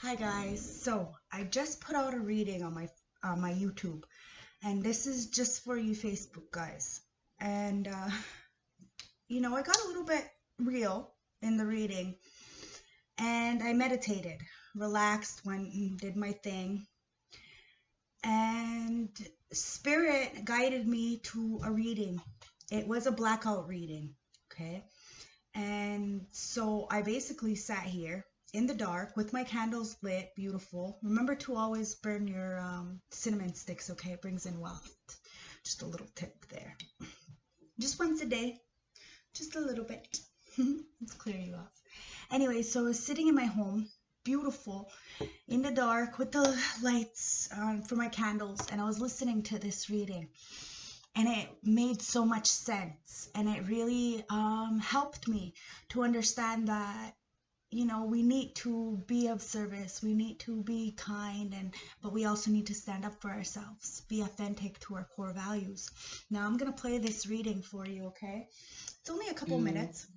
Hi guys, so I just put out a reading on my YouTube, and this is just for you Facebook guys. And I got a little bit real in the reading, and I meditated, relaxed, went and did my thing, and Spirit guided me to a reading. It was a blackout reading, okay? And so I basically sat here in the dark with my candles lit, beautiful. Remember to always burn your cinnamon sticks, okay? It brings in wealth. Just a little tip there. Just once a day, just a little bit. Let's clear you off. Anyway, so I was sitting in my home, beautiful, in the dark with the lights for my candles, and I was listening to this reading. And it made so much sense, and it really helped me to understand that we need to be of service, we need to be kind, but we also need to stand up for ourselves, be authentic to our core values. Now I'm gonna play this reading for you, okay? It's only a couple minutes.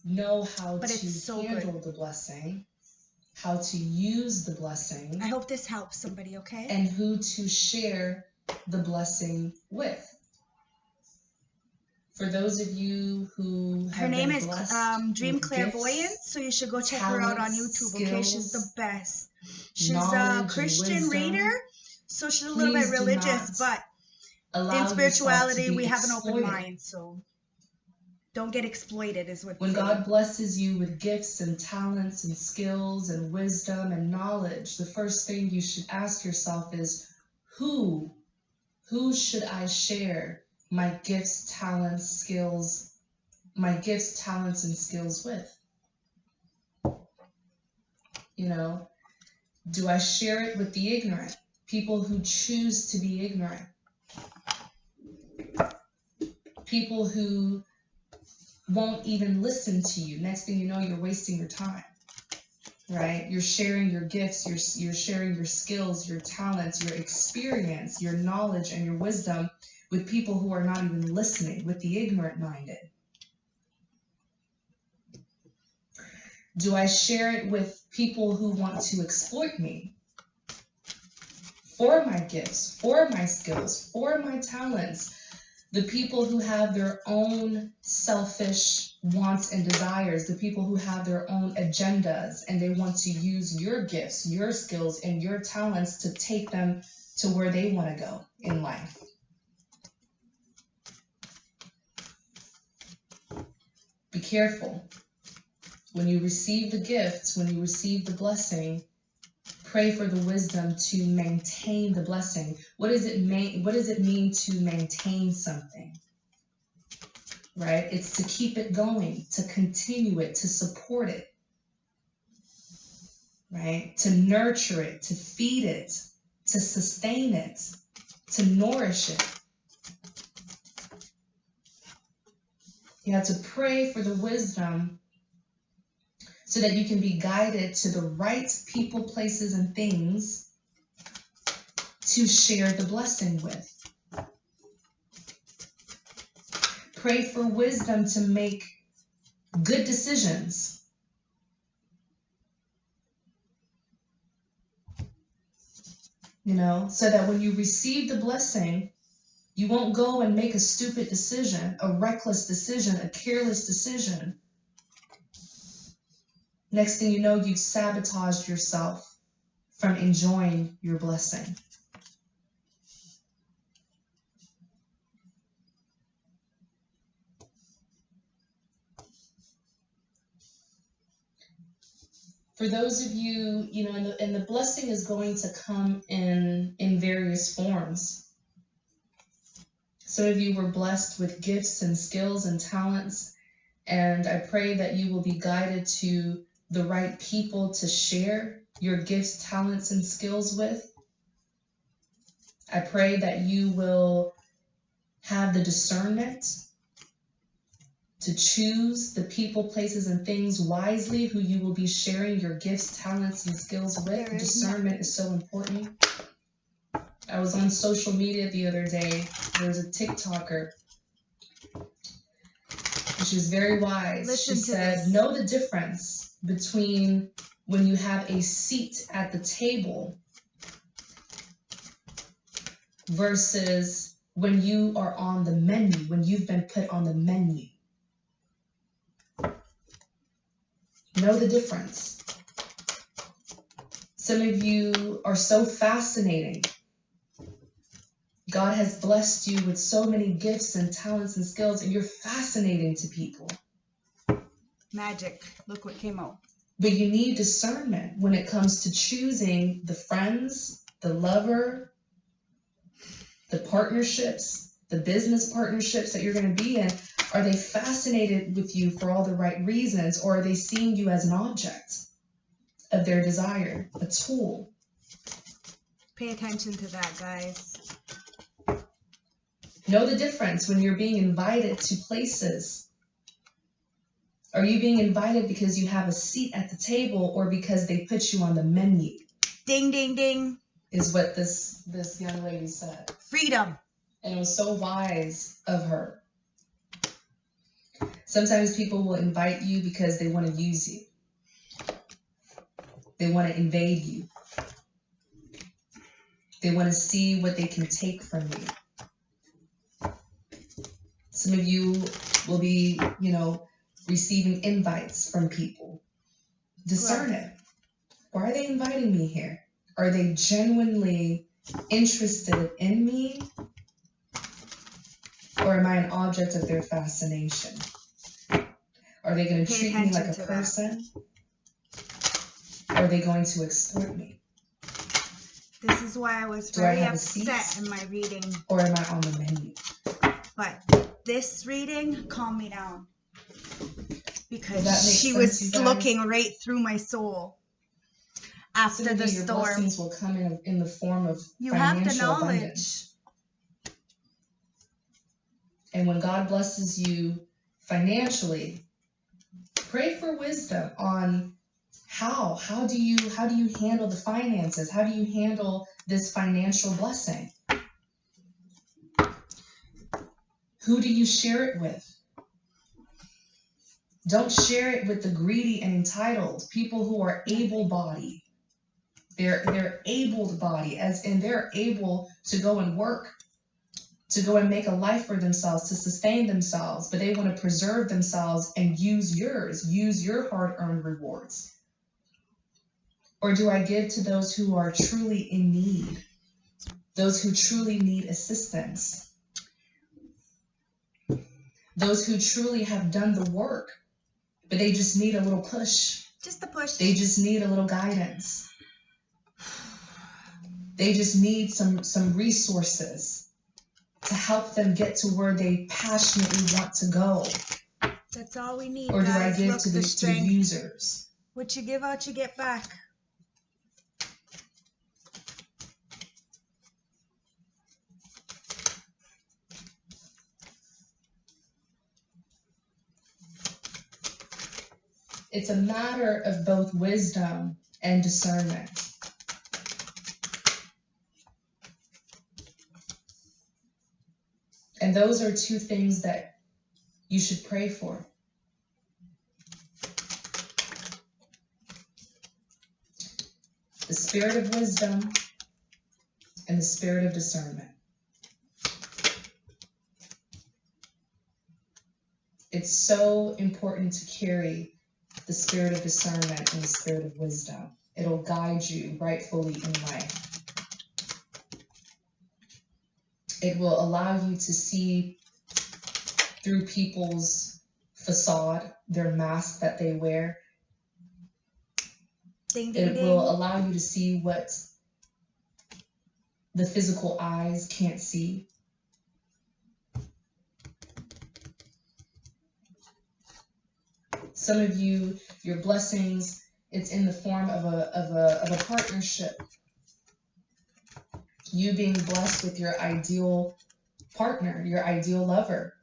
Know how but to it's so handle good. the blessing, how to use the blessing. I hope this helps somebody, okay? And who to share the blessing with. For those of you who have her name been is Dream Clairvoyance, so you should go check her out on YouTube, okay? She's the best. She's a Christian reader, so she's a little bit religious, but in spirituality we have an open mind, so don't get exploited is what when God blesses you with gifts and talents and skills and wisdom and knowledge, the first thing you should ask yourself is, who should I share my gifts, talents, skills, and skills with? Do I share it with the ignorant? People who choose to be ignorant. People who won't even listen to you. Next thing you know, you're wasting your time, right? You're sharing your gifts, you're sharing your skills, your talents, your experience, your knowledge, and your wisdom with people who are not even listening, with the ignorant-minded. Do I share it with people who want to exploit me for my gifts, for my skills, for my talents? The people who have their own selfish wants and desires, the people who have their own agendas, and they want to use your gifts, your skills, and your talents to take them to where they want to go in life. Be careful. When you receive the gifts, when you receive the blessing, pray for the wisdom to maintain the blessing. What does it mean to maintain something? Right? It's to keep it going, to continue it, to support it. Right? To nurture it, to feed it, to sustain it, to nourish it. You have to pray for the wisdom so that you can be guided to the right people, places, and things to share the blessing with. Pray for wisdom to make good decisions. So that when you receive the blessing, you won't go and make a stupid decision, a reckless decision, a careless decision. Next thing you know, you've sabotaged yourself from enjoying your blessing. For those of you, and the blessing is going to come in various forms. Some of you were blessed with gifts and skills and talents, and I pray that you will be guided to the right people to share your gifts, talents, and skills with. I pray that you will have the discernment to choose the people, places, and things wisely who you will be sharing your gifts, talents, and skills with. Discernment is so important. I was on social media the other day. There was a TikToker. And she was very wise. She said, know the difference between when you have a seat at the table versus when you are on the menu, when you've been put on the menu. Know the difference. Some of you are so fascinating. God has blessed you with so many gifts and talents and skills, and you're fascinating to people. Magic. Look what came out. But you need discernment when it comes to choosing the friends, the lover, the partnerships, the business partnerships that you're going to be in. Are they fascinated with you for all the right reasons, or are they seeing you as an object of their desire, a tool? Pay attention to that, guys. Know the difference when you're being invited to places. Are you being invited because you have a seat at the table, or because they put you on the menu? Ding, ding, ding. Is what this young lady said. Freedom. And it was so wise of her. Sometimes people will invite you because they want to use you. They want to invade you. They want to see what they can take from you. Some of you will be, receiving invites from people. Discern it. Why are they inviting me here? Are they genuinely interested in me? Or am I an object of their fascination? Are they going to treat me like a person? Or are they going to exploit me? This is why I was very upset in my reading. Or am I on the menu? But this reading calmed me down. Because she was looking right through my soul. After the storm. Your blessings will come in the form of you have the financial knowledge. Abundance. And when God blesses you financially, pray for wisdom on how do you handle the finances? How do you handle this financial blessing? Who do you share it with? Don't share it with the greedy and entitled, people who are able-bodied. They're able-bodied, as in they're able to go and work, to go and make a life for themselves, to sustain themselves, but they want to preserve themselves and use your hard-earned rewards. Or do I give to those who are truly in need, those who truly need assistance, those who truly have done the work, but they just need a little push. Just a push. They just need a little guidance. They just need some resources to help them get to where they passionately want to go. That's all we need, Or do guys. I give to the users? What you give out, you get back. It's a matter of both wisdom and discernment. And those are two things that you should pray for. The spirit of wisdom and the spirit of discernment. It's so important to carry the spirit of discernment and the spirit of wisdom. It'll guide you rightfully in life. It will allow you to see through people's facade, their mask that they wear. Ding, ding, it will allow you to see what the physical eyes can't see. Some of you, your blessings, it's in the form of a partnership. You being blessed with your ideal partner, your ideal lover.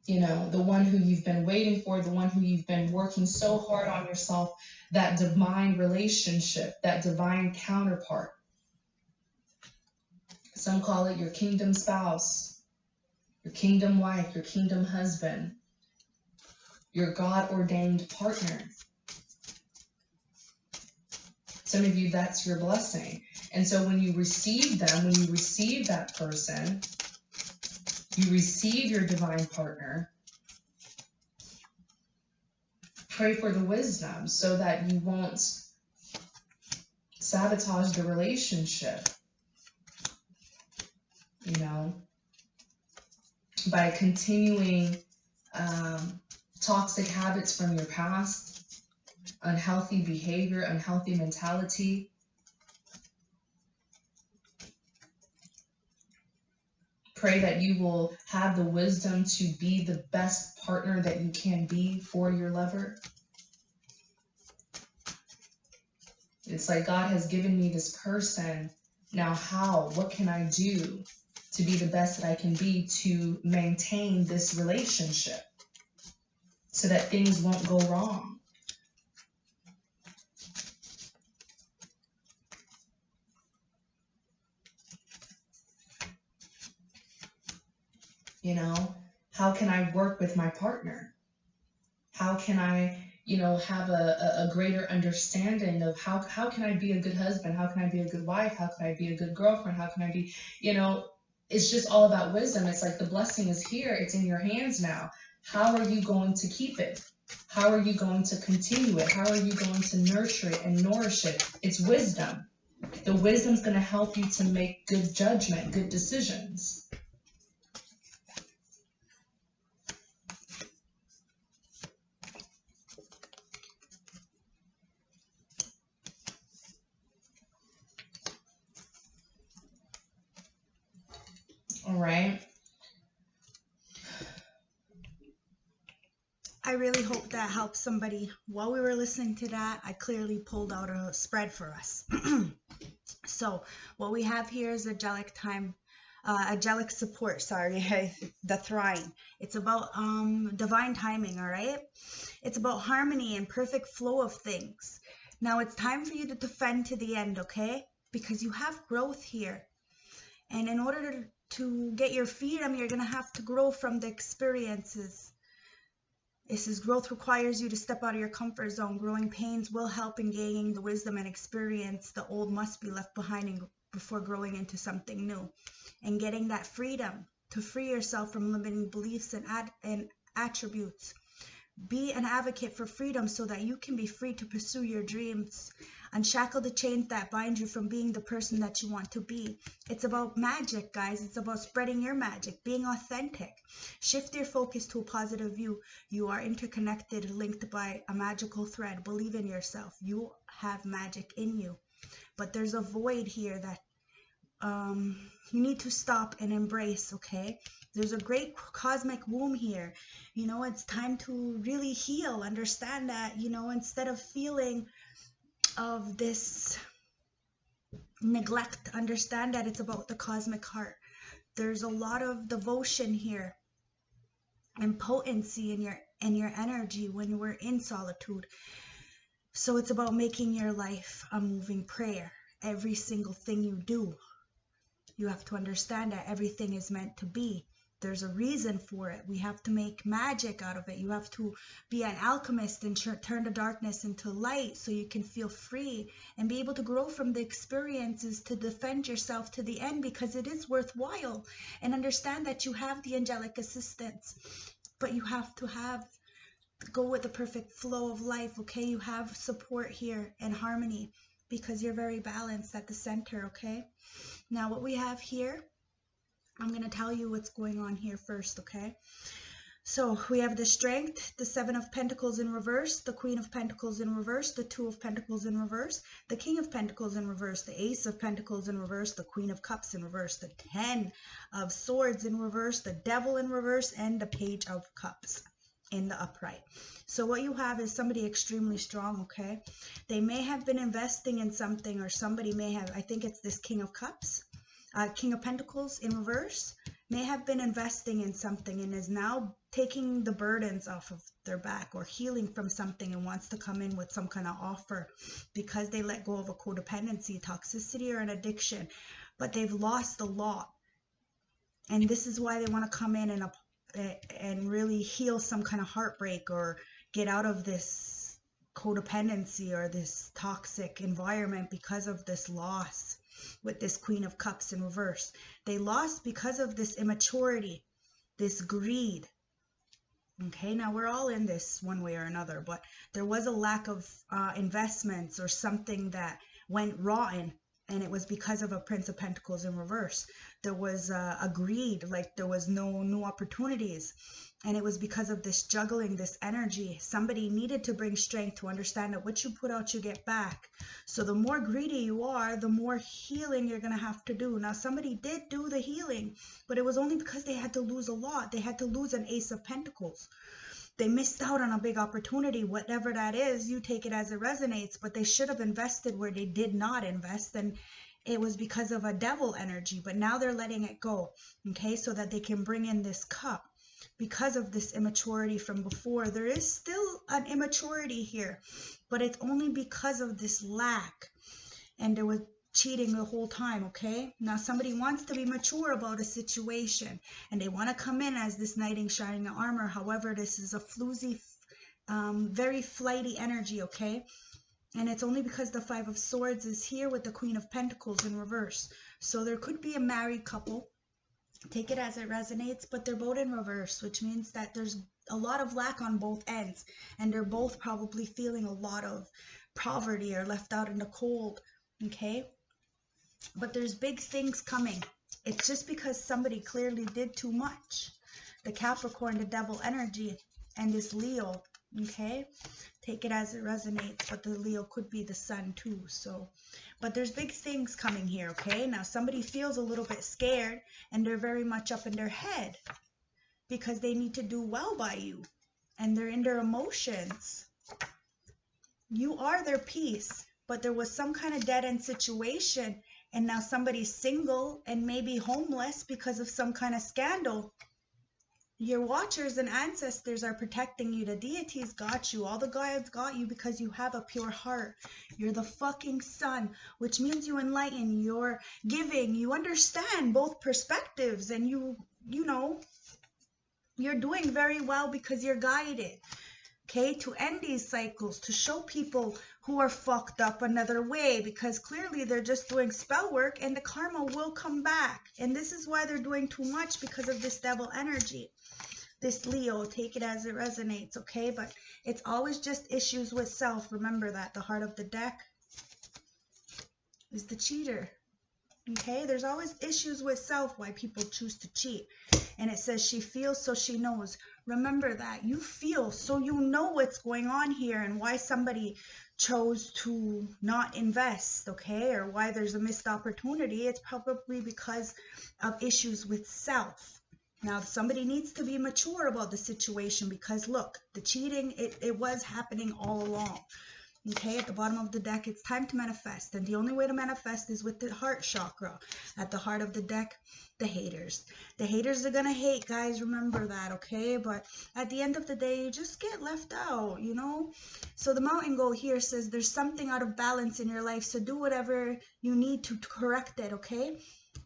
You know, the one who you've been waiting for, the one who you've been working so hard on yourself, that divine relationship, that divine counterpart. Some call it your kingdom spouse, your kingdom wife, your kingdom husband. your God-ordained partner. Some of you, that's your blessing. And so when you receive them, when you receive that person, you receive your divine partner, pray for the wisdom so that you won't sabotage the relationship, you know, by continuing toxic habits from your past, unhealthy behavior, unhealthy mentality. Pray that you will have the wisdom to be the best partner that you can be for your lover. It's like, God has given me this person. Now how? What can I do to be the best that I can be to maintain this relationship so that things won't go wrong? You know, how can I work with my partner? How can I, you know, have a greater understanding of how can I be a good husband? How can I be a good wife? How can I be a good girlfriend? How can I be, you know, it's just all about wisdom. It's like the blessing is here. It's in your hands now. How are you going to keep it? How are you going to continue it? How are you going to nurture it and nourish it? It's wisdom. The wisdom's going to help you to make good judgment, good decisions. All right. I really hope that helps somebody. While we were listening to that, I clearly pulled out a spread for us. So what we have here is angelic support, the thrine. It's about divine timing, all right? It's about harmony and perfect flow of things. Now it's time for you to defend to the end, okay? Because you have growth here. And in order to get your freedom, you're going to have to grow from the experiences. It says growth requires you to step out of your comfort zone. Growing pains will help in gaining the wisdom and experience. The old must be left behind before growing into something new. And getting that freedom to free yourself from limiting beliefs and attributes. Be an advocate for freedom so that you can be free to pursue your dreams. Unshackle the chains that bind you from being the person that you want to be. It's about magic, guys. It's about spreading your magic, being authentic. Shift your focus to a positive view. You are interconnected, linked by a magical thread. Believe in yourself. You have magic in you. But there's a void here that you need to stop and embrace, okay? There's a great cosmic womb here. You know, it's time to really heal. Understand that, you know, instead of feeling of this neglect, understand that it's about the cosmic heart. There's a lot of devotion here and potency in your energy when we're in solitude. So it's about making your life a moving prayer. Every single thing you do, you have to understand that everything is meant to be. There's a reason for it. We have to make magic out of it. You have to be an alchemist and turn the darkness into light so you can feel free and be able to grow from the experiences to defend yourself to the end, because it is worthwhile. And understand that you have the angelic assistance, but you have to go with the perfect flow of life, okay? You have support here and harmony because you're very balanced at the center, okay? Now what we have here, I'm going to tell you what's going on here first, okay? So we have the Strength, the Seven of Pentacles in reverse, the Queen of Pentacles in reverse, the Two of Pentacles in reverse, the King of Pentacles in reverse, the Ace of Pentacles in reverse, the Queen of Cups in reverse, the Ten of Swords in reverse, the Devil in reverse, and the Page of Cups in the upright. So what you have is somebody extremely strong, okay? They may have been investing in something, or somebody may have, I think it's this King of Cups, King of Pentacles in reverse, may have been investing in something and is now taking the burdens off of their back or healing from something and wants to come in with some kind of offer because they let go of a codependency, toxicity, or an addiction, but they've lost a lot. And this is why they want to come in and and really heal some kind of heartbreak or get out of this codependency or this toxic environment because of this loss with this Queen of Cups in reverse. They lost because of this immaturity, this greed. Okay, now we're all in this one way or another, but there was a lack of investments or something that went rotten, and it was because of a Prince of Pentacles in reverse. There was a greed, like there was no new opportunities, and it was because of this juggling, this energy. Somebody needed to bring strength to understand that what you put out, you get back. So the more greedy you are, the more healing you're going to have to do. Now, somebody did do the healing, but it was only because they had to lose a lot. They had to lose an Ace of Pentacles. They missed out on a big opportunity. Whatever that is, you take it as it resonates, but they should have invested where they did not invest, and it was because of a devil energy, but now they're letting it go, okay, so that they can bring in this cup. Because of this immaturity from before, there is still an immaturity here, but it's only because of this lack, and there was cheating the whole time, okay? Now somebody wants to be mature about a situation, and they want to come in as this knight in shining armor. However, this is a floozy, very flighty energy, okay? And it's only because the Five of Swords is here with the Queen of Pentacles in reverse. So there could be a married couple. Take it as it resonates, but they're both in reverse, which means that there's a lot of lack on both ends, and they're both probably feeling a lot of poverty or left out in the cold, okay? But there's big things coming. It's just because somebody clearly did too much. The Capricorn, the devil energy, and this Leo, okay? Take it as it resonates, but the Leo could be the sun too, so... But there's big things coming here, okay? Now, somebody feels a little bit scared, and they're very much up in their head because they need to do well by you, and they're in their emotions. You are their peace, but there was some kind of dead-end situation, and now somebody's single and maybe homeless because of some kind of scandal. Your watchers and ancestors are protecting you. The deities got you. All the gods got you because you have a pure heart. You're the fucking sun, which means you enlighten, you're giving, you understand both perspectives, and you know, you're doing very well because you're guided. Okay, to end these cycles, to show people who are fucked up another way, because clearly they're just doing spell work and the karma will come back. And this is why they're doing too much, because of this devil energy. This Leo, take it as it resonates, okay? But it's always just issues with self. Remember that. The heart of the deck is the cheater. Okay, there's always issues with self, why people choose to cheat. And it says she feels so she knows. Remember that. You feel so you know what's going on here and why somebody chose to not invest, okay? Or why there's a missed opportunity. It's probably because of issues with self. Now, somebody needs to be mature about the situation, because look, the cheating, it was happening all along. Okay, at the bottom of the deck, it's time to manifest. And the only way to manifest is with the heart chakra. At the heart of the deck, the haters. The haters are going to hate, guys. Remember that, okay? But at the end of the day, you just get left out, you know? So the mountain goat here says there's something out of balance in your life. So do whatever you need to correct it, okay?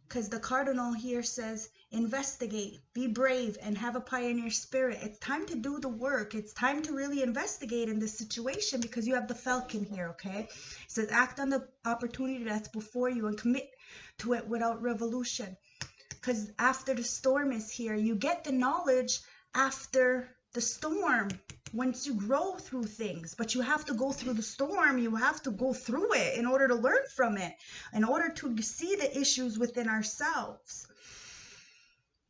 Because the cardinal here says investigate, be brave, and have a pioneer spirit. It's time to do the work. It's time to really investigate in this situation, because you have the falcon here, okay? It says act on the opportunity that's before you and commit to it without revolution. Because after the storm is here, you get the knowledge after the storm. Once you grow through things, but you have to go through the storm, you have to go through it in order to learn from it, in order to see the issues within ourselves.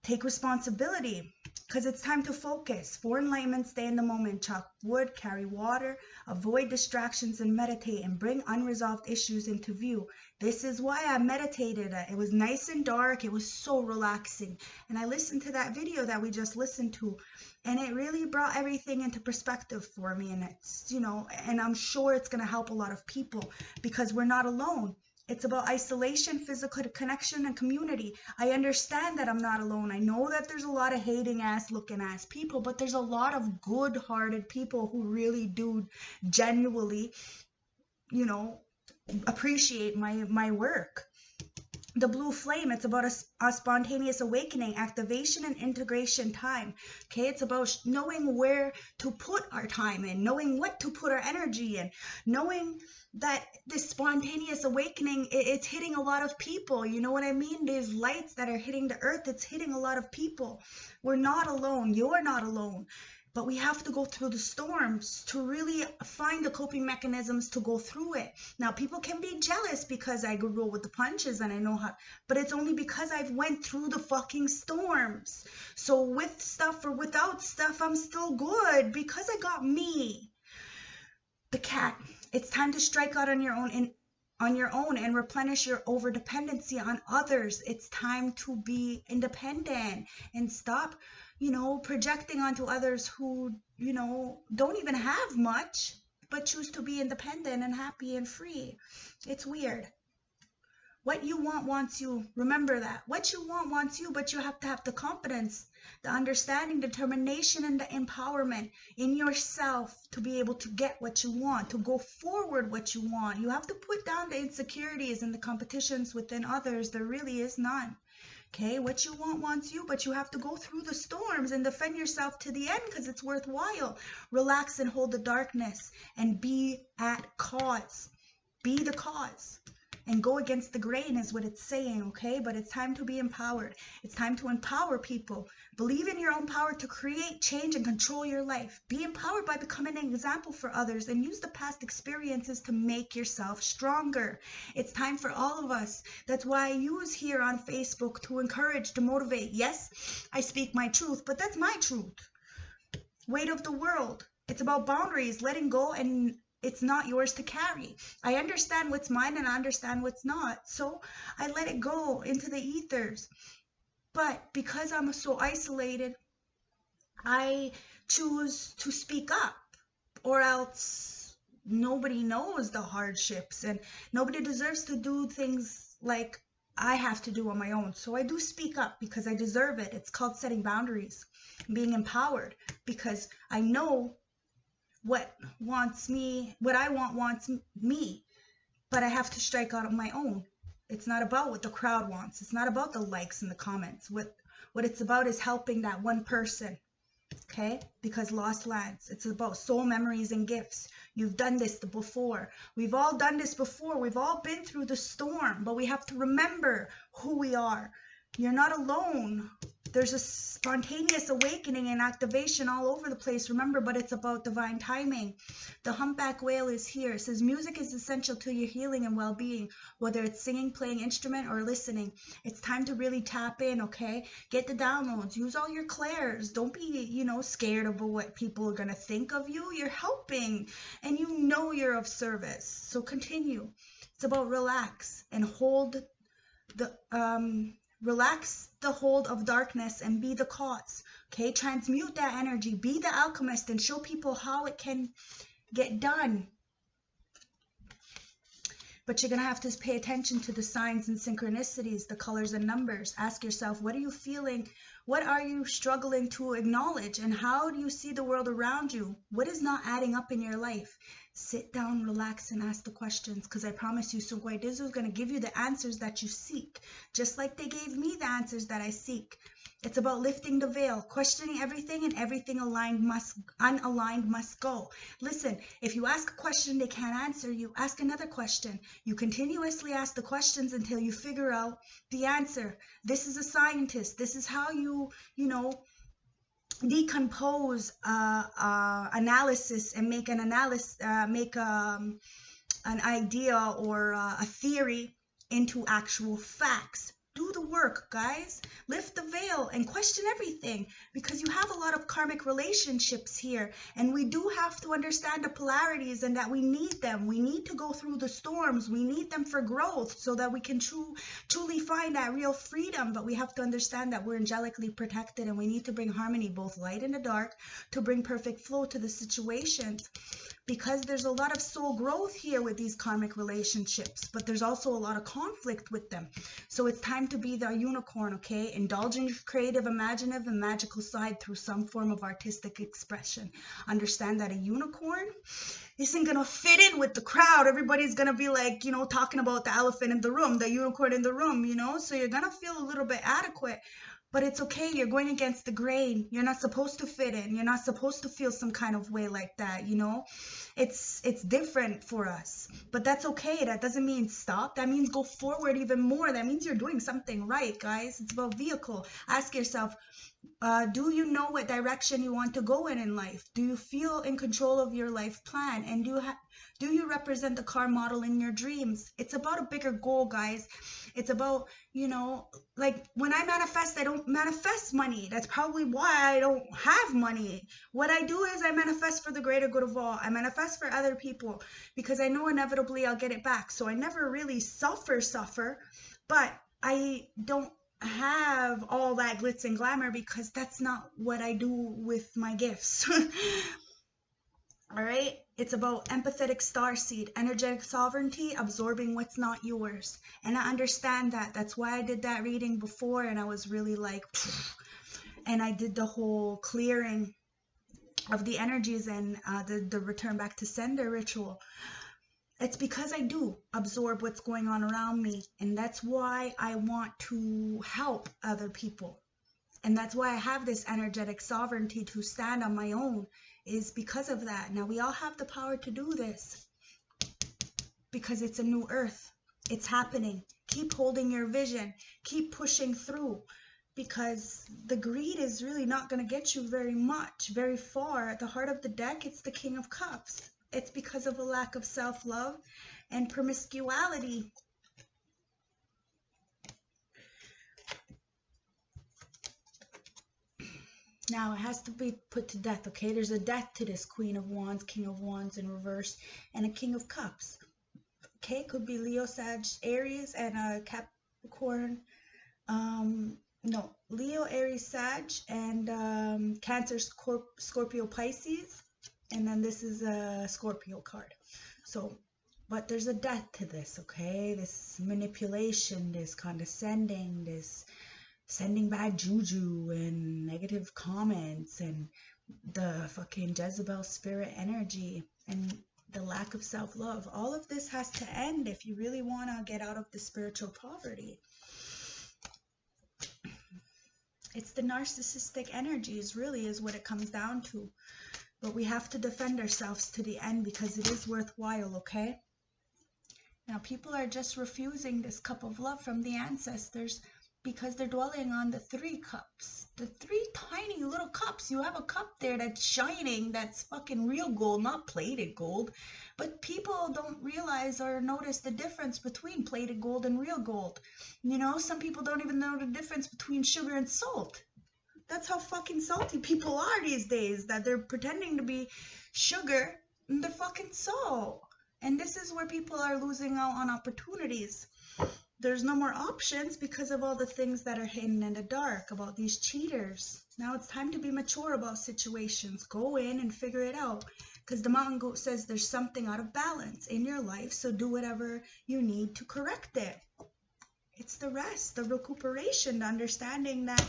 Take responsibility, because it's time to focus. For enlightenment, stay in the moment, chop wood, carry water, avoid distractions, and meditate, and bring unresolved issues into view. This is why I meditated. It was nice and dark. It was so relaxing. And I listened to that video that we just listened to, and it really brought everything into perspective for me. And it's, you know, and I'm sure it's going to help a lot of people, because we're not alone. It's about isolation, physical connection, and community. I understand that I'm not alone. I know that there's a lot of hating ass, looking ass people, but there's a lot of good-hearted people who really do genuinely, you know, appreciate my work. the blue flame. It's about a spontaneous awakening, activation, and integration time. Okay, it's about knowing where to put our time in, knowing what to put our energy in, knowing that this spontaneous awakening, it's hitting a lot of people. You know what I mean? These lights that are hitting the earth, it's hitting a lot of people. We're not alone. You're not alone. But we have to go through the storms to really find the coping mechanisms to go through it. Now, people can be jealous because I could roll with the punches and I know how, but it's only because I've went through the fucking storms. So with stuff or without stuff, I'm still good because I got me. The cat. It's time to strike out on your own and replenish your over dependency on others. It's time to be independent and stop, projecting onto others who, don't even have much, but choose to be independent and happy and free. It's weird. What you want wants you. Remember that. What you want wants you, but you have to have the confidence, the understanding, determination, and the empowerment in yourself to be able to get what you want, to go forward what you want. You have to put down the insecurities and the competitions within others. There really is none. Okay, what you want wants you, but you have to go through the storms and defend yourself to the end because it's worthwhile. Relax and hold the darkness and be at cause. Be the cause. And go against the grain is what it's saying, okay? But it's time to be empowered. It's time to empower people. Believe in your own power to create change and control your life. Be empowered by becoming an example for others and use the past experiences to make yourself stronger. It's time for all of us. That's why I use here on Facebook to encourage, to motivate. Yes, I speak my truth, but that's my truth. Weight of the world. It's about boundaries, letting go, and it's not yours to carry. I understand what's mine and I understand what's not. So I let it go into the ethers. But because I'm so isolated, I choose to speak up, or else nobody knows the hardships and nobody deserves to do things like I have to do on my own. So I do speak up because I deserve it. It's called setting boundaries, being empowered, because I know what I want wants me, but I have to strike out on my own. It's not about what the crowd wants. It's not about the likes and the comments. What it's about is helping that one person, okay? Because lost lands. It's about soul memories and gifts. You've done this before. We've all done this before. We've all been through the storm, but we have to remember who we are. You're not alone. There's a spontaneous awakening and activation all over the place, remember, but it's about divine timing. The humpback whale is here. It says music is essential to your healing and well-being, whether it's singing, playing instrument, or listening. It's time to really tap in, okay? Get the downloads. Use all your clairs. Don't be, scared of what people are going to think of you. You're helping, and you're of service. So continue. It's about relax and hold the relax the hold of darkness and be the cause. Okay, transmute that energy, be the alchemist, and show people how it can get done. But you're going to have to pay attention to the signs and synchronicities, the colors and numbers. Ask yourself, what are you feeling? What are you struggling to acknowledge? And how do you see the world around you? What is not adding up in your life? Sit down, relax, and ask the questions, because I promise you, Sungwaidizu is going to give you the answers that you seek, just like they gave me the answers that I seek. It's about lifting the veil, questioning everything, and everything unaligned must go. Listen, if you ask a question they can't answer you, ask another question. You continuously ask the questions until you figure out the answer. This is a scientist. This is how you decompose analysis and make an idea or a theory into actual facts. Do the work, guys. Lift the veil and question everything, because you have a lot of karmic relationships here, and we do have to understand the polarities and that we need them. We need to go through the storms. We need them for growth so that we can truly find that real freedom. But we have to understand that we're angelically protected, and we need to bring harmony, both light and the dark, to bring perfect flow to the situations. Because there's a lot of soul growth here with these karmic relationships, but there's also a lot of conflict with them. So it's time to be the unicorn, okay? Indulge in your creative, imaginative, and magical side through some form of artistic expression. Understand that a unicorn This ain't gonna fit in with the crowd. Everybody's gonna be like, you know, talking about the elephant in the room, the unicorn in the room, you know? So you're gonna feel a little bit adequate, but it's okay. You're going against the grain. You're not supposed to fit in. You're not supposed to feel some kind of way like that, you know? It's different for us, but that's okay. That doesn't mean stop. That means go forward even more. That means you're doing something right, guys. It's about vehicle. Ask yourself, do you know what direction you want to go in life? Do you feel in control of your life plan? And do you represent the car model in your dreams? It's about a bigger goal, guys. It's about, you know, like when I manifest, I don't manifest money. That's probably why I don't have money. What I do is I manifest for the greater good of all. I manifest for other people because I know inevitably I'll get it back. So I never really suffer, but I don't have all that glitz and glamour because that's not what I do with my gifts. All right, it's about empathetic starseed, energetic sovereignty, absorbing what's not yours. And I understand that. That's why I did that reading before, and I was really like, and I did the whole clearing of the energies and the return back to sender ritual. It's because I do absorb what's going on around me, and that's why I want to help other people. And that's why I have this energetic sovereignty to stand on my own, is because of that. Now, we all have the power to do this because it's a new earth. It's happening. Keep holding your vision. Keep pushing through, because the greed is really not going to get you very far. At the heart of the deck, it's the King of Cups. It's because of a lack of self-love and promiscuity. Now, it has to be put to death, okay? There's a death to this Queen of Wands, King of Wands in reverse, and a King of Cups. Okay, could be Leo, Sag, Aries, and a Capricorn. No, Leo, Aries, Sag, and Cancer, Scorpio, Pisces. And then this is a Scorpio card. So, but there's a death to this, okay? This manipulation, this condescending, this sending bad juju and negative comments and the fucking Jezebel spirit energy and the lack of self-love. All of this has to end if you really want to get out of the spiritual poverty. It's the narcissistic energies, really, is what it comes down to. But we have to defend ourselves to the end because it is worthwhile, okay? Now, people are just refusing this cup of love from the ancestors because they're dwelling on the 3 cups. The 3 tiny little cups. You have a cup there that's shining, that's fucking real gold, not plated gold. But people don't realize or notice the difference between plated gold and real gold. You know, some people don't even know the difference between sugar and salt. That's how fucking salty people are these days, that they're pretending to be sugar and they're fucking salt. And this is where people are losing out on opportunities. There's no more options because of all the things that are hidden in the dark about these cheaters. Now it's time to be mature about situations. Go in and figure it out. Because the mountain goat says there's something out of balance in your life, so do whatever you need to correct it. It's the rest, the recuperation, the understanding that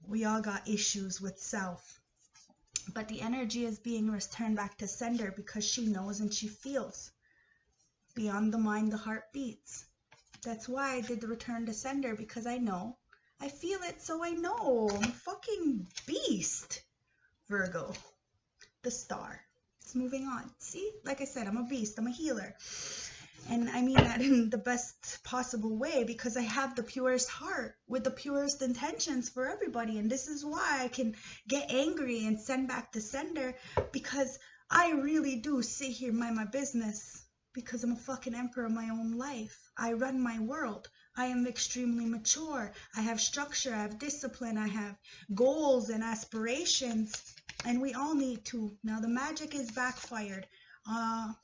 we all got issues with self. But the energy is being returned back to sender because she knows and she feels. Beyond the mind, the heart beats. That's why I did the return to sender, because I know. I feel it, so I know. I'm a fucking beast. Virgo. The star. It's moving on. See? Like I said, I'm a beast. I'm a healer. And I mean that in the best possible way, because I have the purest heart with the purest intentions for everybody. And this is why I can get angry and send back the sender, because I really do sit here and mind my business, because I'm a fucking emperor of my own life. I run my world. I am extremely mature. I have structure. I have discipline. I have goals and aspirations. And we all need to. Now the magic is backfired.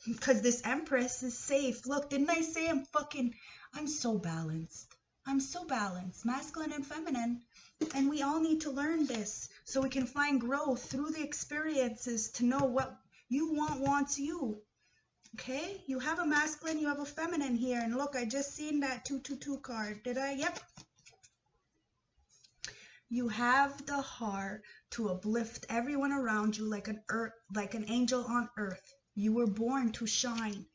Because this Empress is safe. Look, didn't I say I'm so balanced. I'm so balanced, masculine and feminine. And we all need to learn this so we can find growth through the experiences to know what you wants you. Okay? You have a masculine, you have a feminine here. And look, I just seen that 222 card. Did I? Yep. You have the heart to uplift everyone around you like an angel on earth. You were born to shine.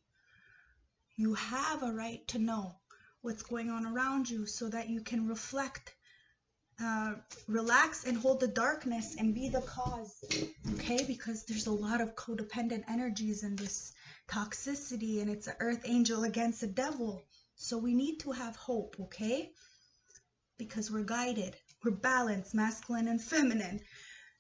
You have a right to know what's going on around you so that you can reflect, relax and hold the darkness and be the cause, okay? Because there's a lot of codependent energies in this toxicity, and it's an earth angel against the devil. So we need to have hope, okay? Because we're guided, we're balanced, masculine and feminine,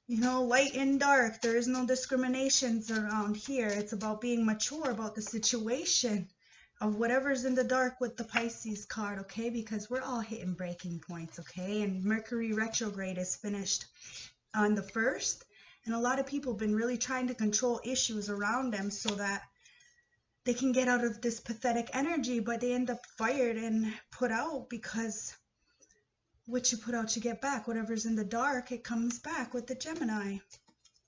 you know, light and dark. There is no discriminations around here. It's about being mature about the situation of whatever's in the dark with the Pisces card, okay? Because we're all hitting breaking points, okay? And Mercury retrograde is finished on the 1st, and a lot of people have been really trying to control issues around them so that they can get out of this pathetic energy, but they end up fired and put out, because what you put out you get back. Whatever's in the dark, it comes back with the Gemini.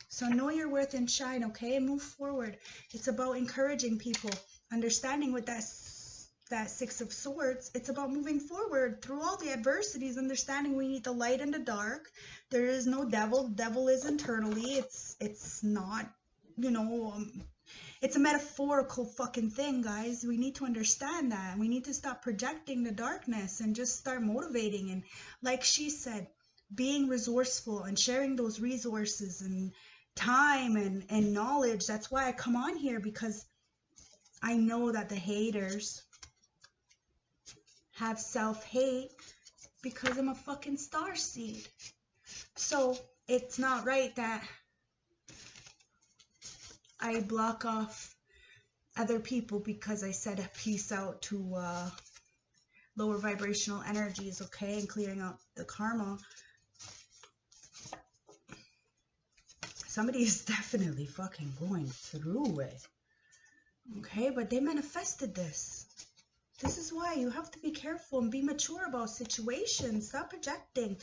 So know your worth and shine, okay? Move forward. It's about encouraging people, understanding with that 6 of Swords. It's about moving forward through all the adversities, understanding we need the light and the dark. There is no devil. The devil is internally. It's not, you know, it's a metaphorical fucking thing, guys. We need to understand that. We need to stop projecting the darkness and just start motivating. And like she said, being resourceful and sharing those resources and time and knowledge. That's why I come on here, because I know that the haters have self-hate because I'm a fucking starseed. So it's not right that I block off other people because I said peace out to lower vibrational energies, okay, and clearing out the karma. Somebody is definitely fucking going through it, okay, but they manifested this. This is why you have to be careful and be mature about situations. Stop projecting.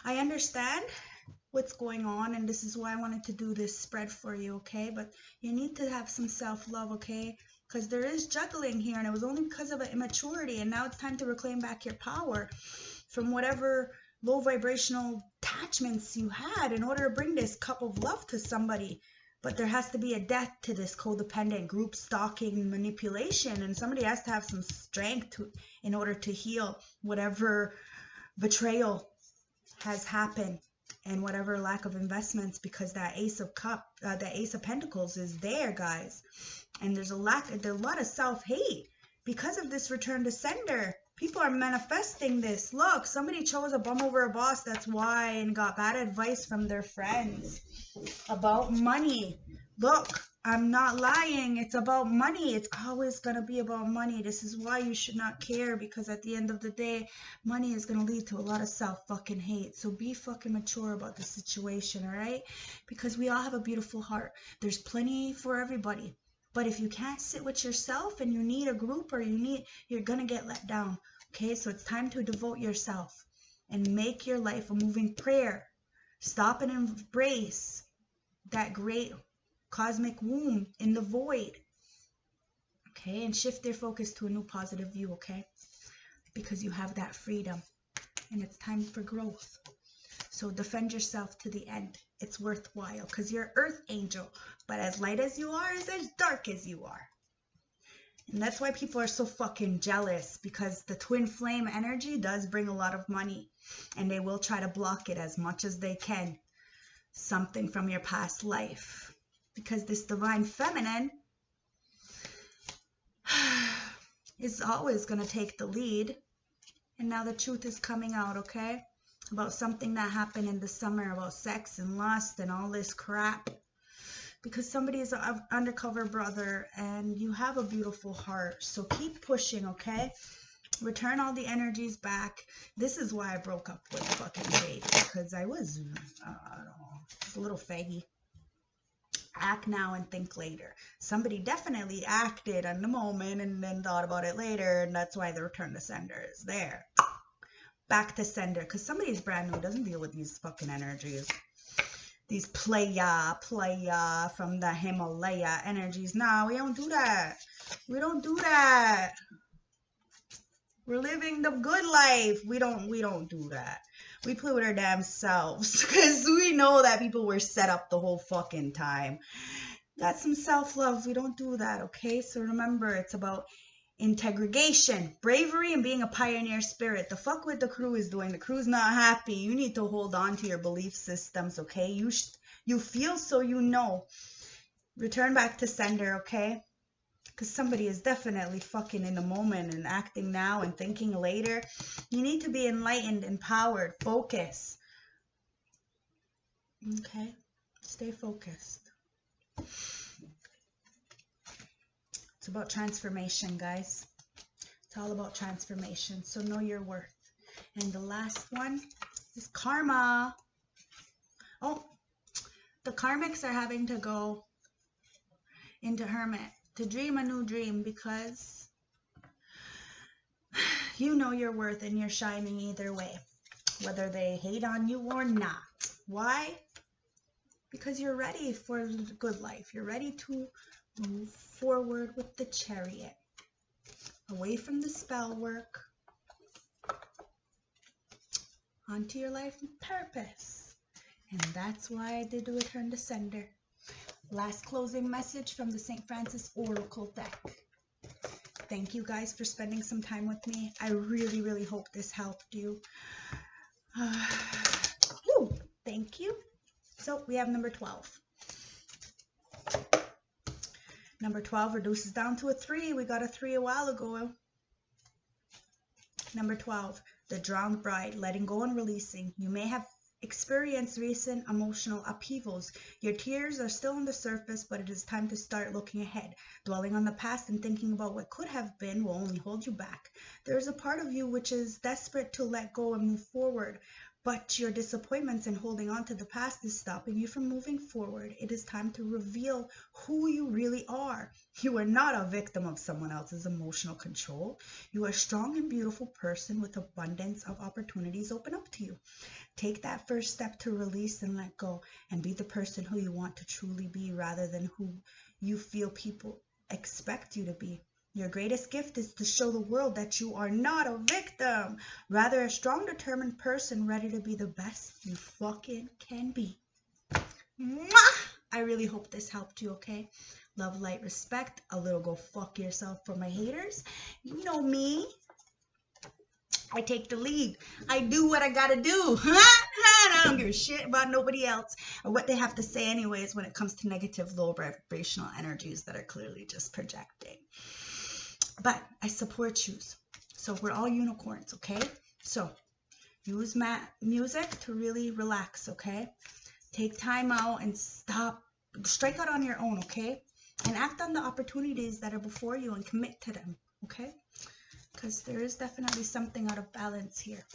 I understand what's going on, and this is why I wanted to do this spread for you, okay? But you need to have some self-love, okay? Because there is juggling here, and it was only because of an immaturity, and now it's time to reclaim back your power from whatever low vibrational attachments you had in order to bring this cup of love to somebody. But there has to be a death to this codependent group stalking manipulation, and somebody has to have some strength in order to heal whatever betrayal has happened and whatever lack of investments, because that Ace of Pentacles is there, guys. And there's a lot of self-hate because of this return to sender. People are manifesting this. Look, somebody chose a bum over a boss, that's why, and got bad advice from their friends about money. Look, I'm not lying. It's about money. It's always going to be about money. This is why you should not care, because at the end of the day, money is going to lead to a lot of self-fucking hate. So be fucking mature about the situation, all right? Because we all have a beautiful heart. There's plenty for everybody. But if you can't sit with yourself and you need a group, or you're going to get let down. Okay, so it's time to devote yourself and make your life a moving prayer. Stop and embrace that great cosmic womb in the void. Okay, and shift your focus to a new positive view, okay? Because you have that freedom and it's time for growth. So defend yourself to the end. It's worthwhile because you're Earth Angel. But as light as you are is as dark as you are. And that's why people are so fucking jealous, because the twin flame energy does bring a lot of money. And they will try to block it as much as they can. Something from your past life. Because this divine feminine is always going to take the lead. And now the truth is coming out, okay? About something that happened in the summer, about sex and lust and all this crap. Because somebody is an undercover brother and you have a beautiful heart. So keep pushing, okay? Return all the energies back. This is why I broke up with fucking Jade. Because I was, I don't know, just a little faggy. Act now and think later. Somebody definitely acted in the moment and then thought about it later. And that's why the return to sender is there. Back to sender. Because somebody's brand new, doesn't deal with these fucking energies. These playa from the Himalaya energies. No, we don't do that. We don't do that. We're living the good life. We don't do that. We play with our damn selves because we know that people were set up the whole fucking time. That's some self-love. We don't do that, okay? So remember, it's about integration, bravery, and being a pioneer spirit. The fuck what the crew is doing. The crew's not happy. You need to hold on to your belief systems, okay? You feel so you know. Return back to sender, okay? Because somebody is definitely fucking in the moment and acting now and thinking later. You need to be enlightened, empowered, focus. Okay? Stay focused. It's about transformation, guys. It's all about transformation. So know your worth. And the last one is karma. Oh, the karmics are having to go into hermit to dream a new dream, because you know your worth and you're shining either way, whether they hate on you or not. Why? Because you're ready for the good life. You're ready to move forward with the chariot, away from the spell work, onto your life and purpose. And that's why I did the return to sender. Last closing message from the St. Francis Oracle deck. Thank you guys for spending some time with me. I really, really hope this helped you. Thank you. So we have number 12. Number 12 reduces down to a 3. We got a 3 a while ago. Number 12, the drowned bride, letting go and releasing. You may have experienced recent emotional upheavals. Your tears are still on the surface, but it is time to start looking ahead. Dwelling on the past and thinking about what could have been will only hold you back. There is a part of you which is desperate to let go and move forward, but your disappointments in holding on to the past is stopping you from moving forward. It is time to reveal who you really are. You are not a victim of someone else's emotional control. You are a strong and beautiful person with abundance of opportunities open up to you. Take that first step to release and let go, and be the person who you want to truly be, rather than who you feel people expect you to be. Your greatest gift is to show the world that you are not a victim, rather a strong, determined person ready to be the best you fucking can be. Mwah! I really hope this helped you, okay? Love, light, respect. A little go fuck yourself for my haters. You know me. I take the lead. I do what I gotta do. I don't give a shit about nobody else or what they have to say anyways when it comes to negative, low vibrational energies that are clearly just projecting. But I support you. So we're all unicorns, okay? So use music to really relax, okay? Take time out and stop. Strike out on your own, okay? And act on the opportunities that are before you and commit to them, okay? Because there is definitely something out of balance here.